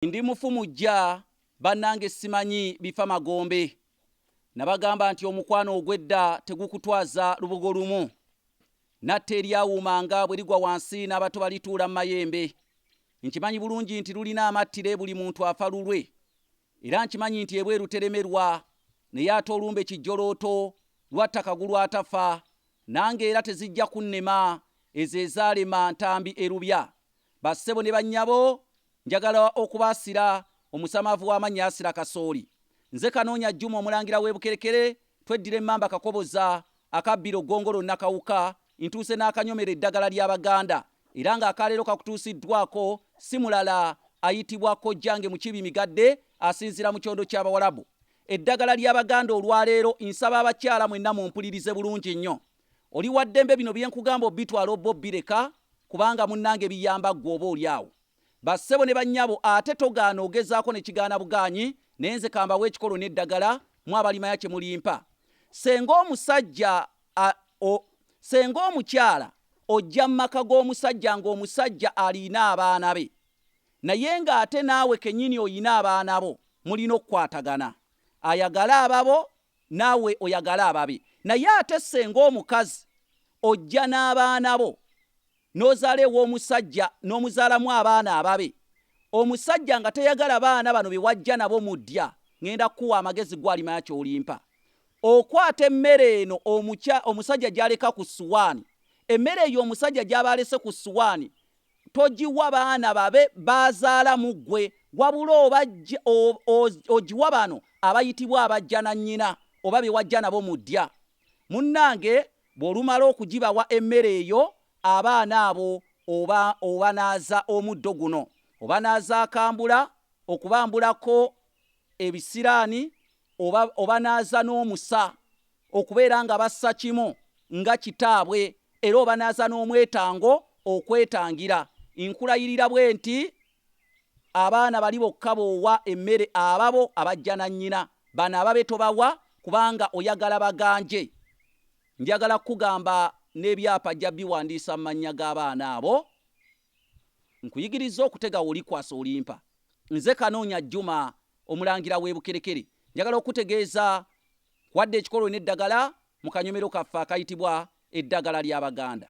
Ndi mufumujja bannange simanyi bifa magombe. Nabagamba nti omukwano ogwedda tegukutwaza lubugo lumu. Natte eryawuumanga bwe ligwa wansi n'abato balituula mu mayembe. Nkimanyi bulungi nti lulina amattire buli muntu afa lulwe. Era nkimanyi nti ebweru teremerwa, naye ate olumbe kijjolooto lwatta kagulu atafa. Nange era tezijja kunnema, ezo ezaalema ntambi erubya. Bassebo ne bannyabo, njagala okubaasira omusamavu w'amannya asira kasooli. Nze Kanoonya Juma omulangira w'ebukerekere, tweddira emmamba kakoboza, akabbiro ggongolo nakawuka, ntuuse n'akanyomera eddagala ly'Abaganda. Era ng'akaleero kakutuusiddwako si mulala ayitibwa Kojjange mu Kibi Migadde, asinzira mu kyondo ky'Abawalabu. Eddagala ly'Abaganda olwaleero nsaba abakyala mwenna mumpulirize bulungi nnyo. Oli waddembe bino bye nkugamba obbitwala obbo bireka, kubanga munnange biyamba ggwe oba oli awo. Bassebo ne bannyabo, ate togaana ogezaako ne kigaana bugaanyi, naye nze kambawo ekikolo n'eddagala mu abalimanya kye mulimpa. Senga omukyala ojja mu maka g'omusajja ng'omusajja alina abaana be, naye ng'ate naawe kennyini oyina abaana bo, mulina okukwatagana. Ayagala ababo, naawe oyagala ababe. Naye ate senga omukazi ojja n'abaana bo, n'ozaala ew'omusajja n'omuzaalamu abaana ababe, omusajja nga teyagala baana bano be wajja nabo mu ddya, ŋŋenda kukuwa amagezi gw'alimanya ky'olimpa. Okwata emmere eno omusajja gy'aleka ku ssuwaani, emmere eyo omusajja gy'aba alese ku ssuwaani, togiwa baana babe baazaala mu ggwe, wabula ogiwa bano abayitibwa abajja na nnyina oba be wajja nabo mu ddya. Munnange bw'olumala okugibawa emmere eyo, abaana abo oba naaza omuddo guno, oba naaza akambula okubambulako ebisiraani, oba naaza n'omusa okubeera nga bassa kimu nga kitaabwe, era oba naaza n'omwetango okwetangira. Nkulayirira bwe nti abaana bali bokka b'owa emmere ababo abajja na nnyina, bano ababe tobawa kubanga oyagala baganje. Njagala kugamba n'ebyapa jja biwandiisa mu mannya g'abaana abo. Nkuyigiriza okutega olikwasa olimpa. Nze Kanoonya Juma omulangira w'ebukerekere, njagala okutegeeza wadde ekikolo n'eddagala mu kanyomero kaffe akayitibwa eddagala ly'Abaganda.